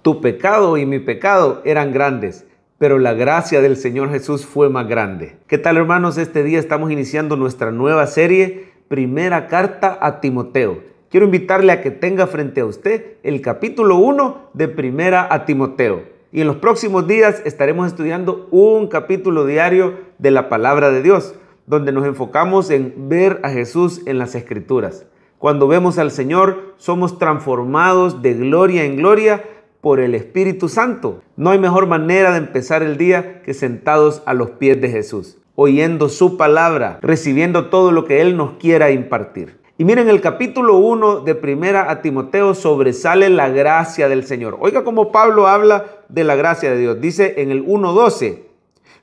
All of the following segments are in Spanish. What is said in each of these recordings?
Tu pecado y mi pecado eran grandes, pero la gracia del Señor Jesús fue más grande. ¿Qué tal, hermanos? Este día estamos iniciando nuestra nueva serie, Primera Carta a Timoteo. Quiero invitarle a que tenga frente a usted el capítulo 1 de Primera a Timoteo. Y en los próximos días estaremos estudiando un capítulo diario de la Palabra de Dios, donde nos enfocamos en ver a Jesús en las Escrituras. Cuando vemos al Señor, somos transformados de gloria en gloria por el Espíritu Santo. No hay mejor manera de empezar el día que sentados a los pies de Jesús, oyendo su palabra, recibiendo todo lo que Él nos quiera impartir. Y miren, el capítulo 1 de Primera a Timoteo sobresale la gracia del Señor. Oiga cómo Pablo habla de la gracia de Dios. Dice en el 1:12,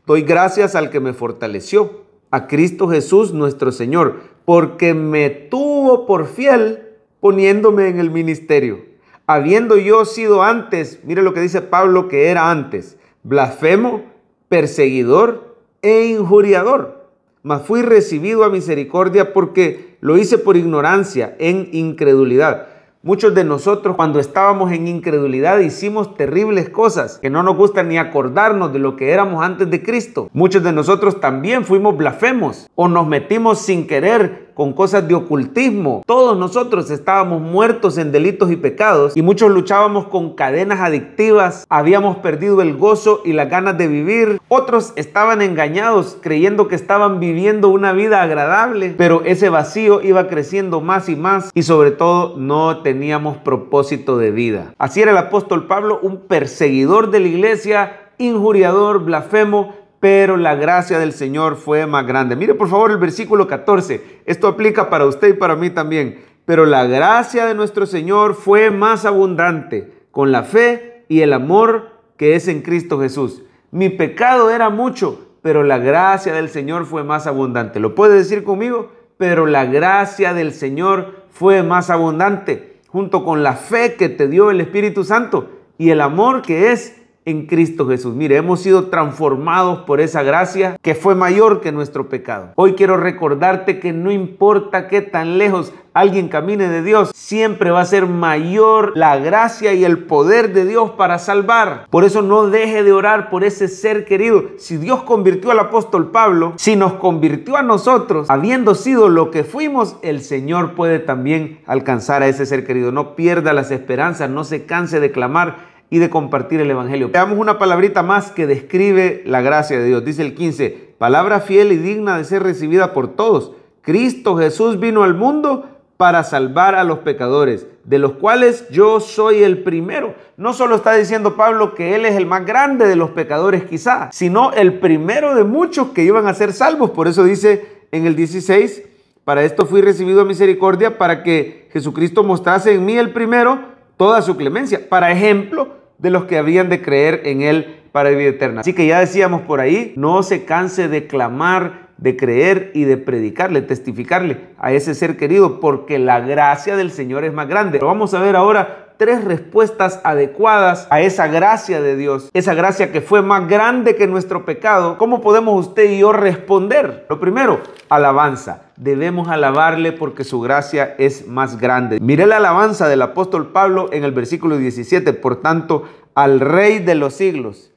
doy gracias al que me fortaleció, a Cristo Jesús nuestro Señor, porque me tuvo por fiel poniéndome en el ministerio. Habiendo yo sido antes, mire lo que dice Pablo que era antes, blasfemo, perseguidor e injuriador. Mas fui recibido a misericordia porque lo hice por ignorancia, en incredulidad. Muchos de nosotros cuando estábamos en incredulidad hicimos terribles cosas que no nos gusta ni acordarnos de lo que éramos antes de Cristo. Muchos de nosotros también fuimos blasfemos o nos metimos sin querer con cosas de ocultismo. Todos nosotros estábamos muertos en delitos y pecados y muchos luchábamos con cadenas adictivas, habíamos perdido el gozo y las ganas de vivir. Otros estaban engañados creyendo que estaban viviendo una vida agradable, pero ese vacío iba creciendo más y más y sobre todo no teníamos propósito de vida. Así era el apóstol Pablo, un perseguidor de la iglesia, injuriador, blasfemo, pero la gracia del Señor fue más grande. Mire por favor el versículo 14. Esto aplica para usted y para mí también. Pero la gracia de nuestro Señor fue más abundante con la fe y el amor que es en Cristo Jesús. Mi pecado era mucho, pero la gracia del Señor fue más abundante. ¿Lo puede decir conmigo? Pero la gracia del Señor fue más abundante, junto con la fe que te dio el Espíritu Santo y el amor que es en Cristo Jesús. Mire, hemos sido transformados por esa gracia que fue mayor que nuestro pecado. Hoy quiero recordarte que no importa qué tan lejos alguien camine de Dios, siempre va a ser mayor la gracia y el poder de Dios para salvar. Por eso no deje de orar por ese ser querido. Si Dios convirtió al apóstol Pablo, si nos convirtió a nosotros, habiendo sido lo que fuimos, el Señor puede también alcanzar a ese ser querido. No pierda las esperanzas, no se canse de clamar y de compartir el evangelio. Veamos una palabrita más que describe la gracia de Dios. Dice el 15, palabra fiel y digna de ser recibida por todos. Cristo Jesús vino al mundo para salvar a los pecadores, de los cuales yo soy el primero. No solo está diciendo Pablo que él es el más grande de los pecadores quizá, sino el primero de muchos que iban a ser salvos. Por eso dice en el 16, para esto fui recibido a misericordia, para que Jesucristo mostrase en mí el primero toda su clemencia, para ejemplo de los que habrían de creer en Él para vida eterna. Así que ya decíamos por ahí, no se canse de clamar, de creer y de predicarle, testificarle a ese ser querido, porque la gracia del Señor es más grande. Pero vamos a ver ahora 3 respuestas adecuadas a esa gracia de Dios, esa gracia que fue más grande que nuestro pecado. ¿Cómo podemos usted y yo responder? Lo primero, alabanza. Debemos alabarle porque su gracia es más grande. Mire la alabanza del apóstol Pablo en el versículo 17. Por tanto, al Rey de los siglos,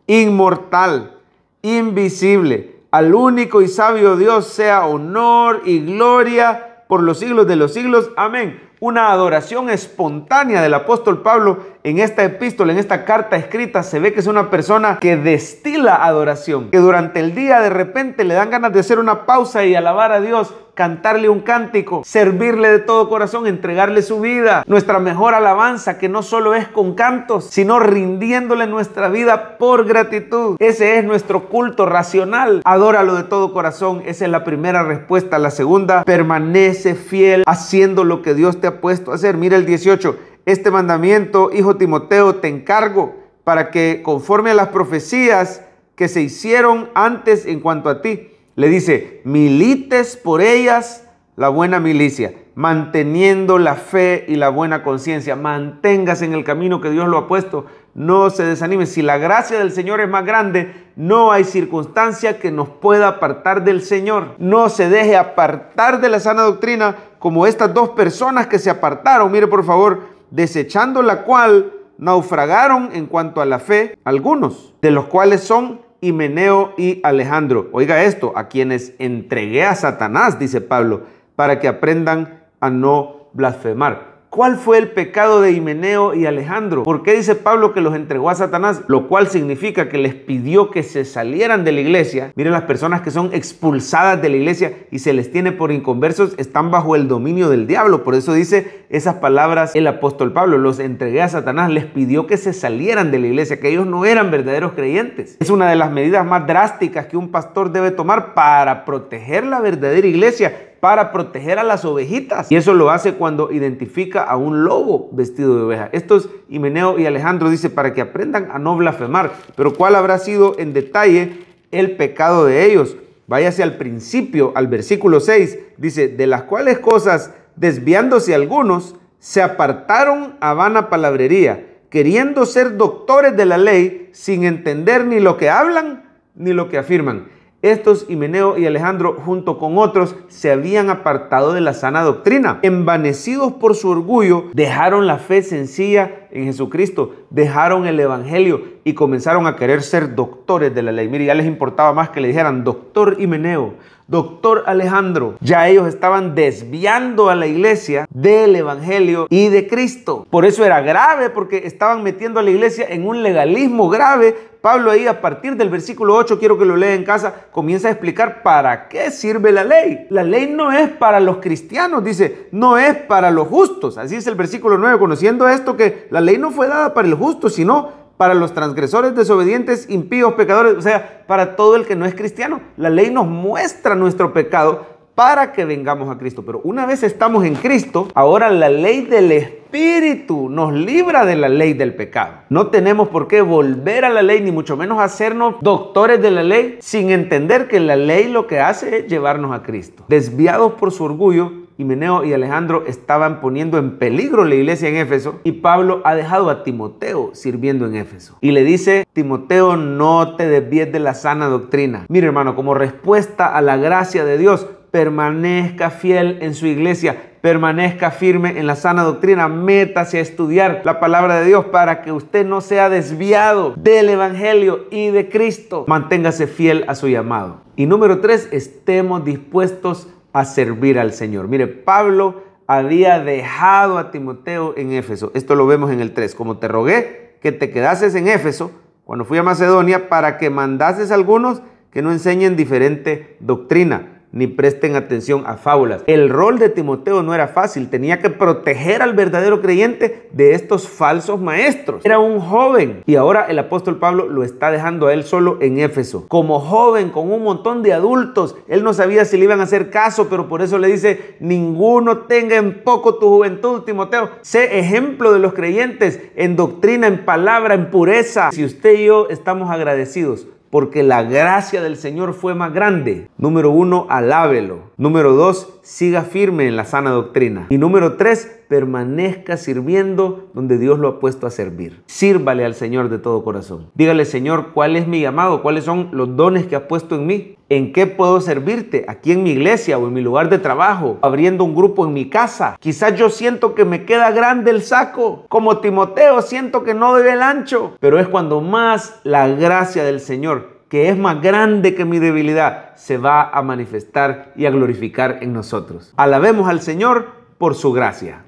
inmortal, invisible, al único y sabio Dios, sea honor y gloria por los siglos de los siglos. Amén. Una adoración espontánea del apóstol Pablo en esta epístola, en esta carta escrita. Se ve que es una persona que destila adoración, que durante el día de repente le dan ganas de hacer una pausa y alabar a Dios, cantarle un cántico, servirle de todo corazón, entregarle su vida. Nuestra mejor alabanza, que no solo es con cantos, sino rindiéndole nuestra vida por gratitud. Ese es nuestro culto racional. Adóralo de todo corazón. Esa es la primera respuesta. La segunda, permanece fiel haciendo lo que Dios te ha puesto a hacer. Mira el 18. Este mandamiento, hijo Timoteo, te encargo para que conforme a las profecías que se hicieron antes en cuanto a ti, le dice, milites por ellas la buena milicia, manteniendo la fe y la buena conciencia. Manténgase en el camino que Dios lo ha puesto. No se desanime. Si la gracia del Señor es más grande, no hay circunstancia que nos pueda apartar del Señor. No se deje apartar de la sana doctrina como estas dos personas que se apartaron. Mire por favor, desechando la cual naufragaron en cuanto a la fe algunos, de los cuales son Himeneo y Alejandro. Oiga esto, a quienes entregué a Satanás, dice Pablo, para que aprendan a no blasfemar. ¿Cuál fue el pecado de Himeneo y Alejandro? ¿Por qué dice Pablo que los entregó a Satanás? Lo cual significa que les pidió que se salieran de la iglesia. Miren, las personas que son expulsadas de la iglesia y se les tiene por inconversos están bajo el dominio del diablo. Por eso dice esas palabras el apóstol Pablo: los entregué a Satanás. Les pidió que se salieran de la iglesia, que ellos no eran verdaderos creyentes. Es una de las medidas más drásticas que un pastor debe tomar para proteger la verdadera iglesia, para proteger a las ovejitas. Y eso lo hace cuando identifica a un lobo vestido de oveja. Estos Himeneo y Alejandro, dice, para que aprendan a no blasfemar. Pero ¿cuál habrá sido en detalle el pecado de ellos? Váyase al principio, al versículo 6. Dice: de las cuales cosas, desviándose algunos, se apartaron a vana palabrería, queriendo ser doctores de la ley, sin entender ni lo que hablan ni lo que afirman. Estos, Himeneo y Alejandro, junto con otros, se habían apartado de la sana doctrina. Envanecidos por su orgullo, dejaron la fe sencilla en Jesucristo, dejaron el evangelio y comenzaron a querer ser doctores de la ley. Mire, ya les importaba más que le dijeran doctor Himeneo, doctor Alejandro. Ya ellos estaban desviando a la iglesia del evangelio y de Cristo. Por eso era grave, porque estaban metiendo a la iglesia en un legalismo grave. Pablo ahí, a partir del versículo 8, quiero que lo lea en casa, comienza a explicar para qué sirve la ley. La ley no es para los cristianos, dice, no es para los justos. Así es el versículo 9, conociendo esto, que la ley no fue dada para el justo, sino para los transgresores, desobedientes, impíos, pecadores, o sea, para todo el que no es cristiano. La ley nos muestra nuestro pecado para que vengamos a Cristo. Pero una vez estamos en Cristo, ahora la ley del Espíritu nos libra de la ley del pecado. No tenemos por qué volver a la ley, ni mucho menos hacernos doctores de la ley, sin entender que la ley lo que hace es llevarnos a Cristo. Desviados por su orgullo, Himeneo y Alejandro estaban poniendo en peligro la iglesia en Éfeso, y Pablo ha dejado a Timoteo sirviendo en Éfeso. Y le dice: Timoteo, no te desvíes de la sana doctrina. Mire, hermano, como respuesta a la gracia de Dios, permanezca fiel en su iglesia, permanezca firme en la sana doctrina, métase a estudiar la palabra de Dios para que usted no sea desviado del evangelio y de Cristo. Manténgase fiel a su llamado. Y número 3, estemos dispuestos a servir al Señor. Mire, Pablo había dejado a Timoteo en Éfeso. Esto lo vemos en el 3. Como te rogué que te quedases en Éfeso cuando fui a Macedonia, para que mandases a algunos que no enseñen diferente doctrina, ni presten atención a fábulas. El rol de Timoteo no era fácil. Tenía que proteger al verdadero creyente de estos falsos maestros. Era un joven, y ahora el apóstol Pablo lo está dejando a él solo en Éfeso. Como joven, con un montón de adultos, él no sabía si le iban a hacer caso, pero por eso le dice: ninguno tenga en poco tu juventud, Timoteo. Sé ejemplo de los creyentes en doctrina, en palabra, en pureza. Si usted y yo estamos agradecidos porque la gracia del Señor fue más grande, número 1, alábelo. Número 2, siga firme en la sana doctrina. Y número 3, permanezca sirviendo donde Dios lo ha puesto a servir. Sírvale al Señor de todo corazón. Dígale: Señor, ¿cuál es mi llamado? ¿Cuáles son los dones que has puesto en mí? ¿En qué puedo servirte? Aquí en mi iglesia o en mi lugar de trabajo, abriendo un grupo en mi casa. Quizás yo siento que me queda grande el saco. Como Timoteo, siento que no doy el ancho. Pero es cuando más la gracia del Señor, que es más grande que mi debilidad, se va a manifestar y a glorificar en nosotros. Alabemos al Señor por su gracia.